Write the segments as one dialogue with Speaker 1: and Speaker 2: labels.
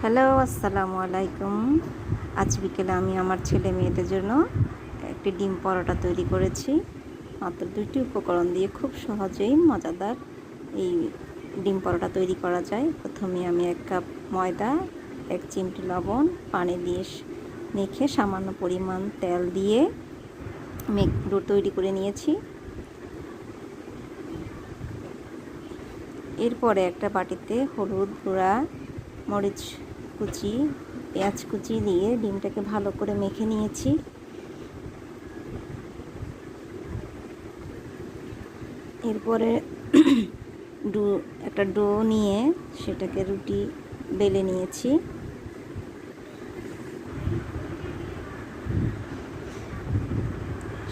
Speaker 1: Hello, আসসালামু আলাইকুম। আজ বিকেলে আমি আমার ছেলে মেয়েদের জন্য একটি ডিম পরোটা তৈরি করেছি। মাত্র 2টি উপকরণ দিয়ে খুব সহজেই মজাদার এই ডিম পরোটা তৈরি করা যায়। প্রথমে আমি 1 কাপ ময়দা, 1 চিমটি লবণ পানি দিয়ে মেখে সামান্য পরিমাণ তেল দিয়ে ডো তৈরি করে নিয়েছি। এরপরে একটা বাটিতে হলুদ গুঁড়া, মরিচ কুচি, পেঁয়াজ কুচি দিয়ে ডিমটাকে ভালো করে মেখে নিয়েছি। এরপরে একটা ডো নিয়ে সেটাকে রুটি বেলে নিয়েছি।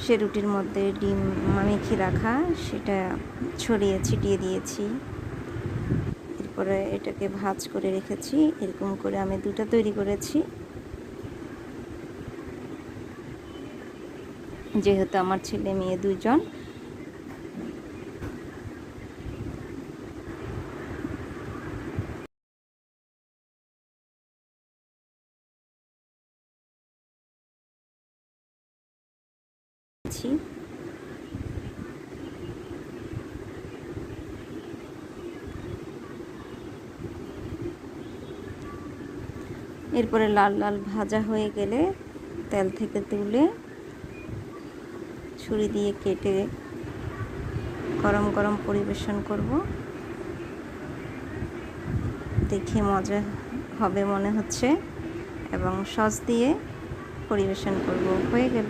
Speaker 1: সে রুটির মধ্যে ডিম মেখে রাখা সেটা ছড়িয়ে ছিটিয়ে দিয়েছি। এরপরে এটাকে ভাঁজ করে রেখেছি। এরকম করে আমি 2টা তৈরি করেছি। যেহেতু আমার ছেলে মেয়ে 2 জন, এরপরে লাল লাল ভাজা হয়ে গেলে তেল থেকে তুলে ছুরি দিয়ে কেটে গরম গরম পরিবেশন করব। দেখে মজা হবে মনে হচ্ছে এবং সস দিয়ে পরিবেশন করব। হয়ে গেল।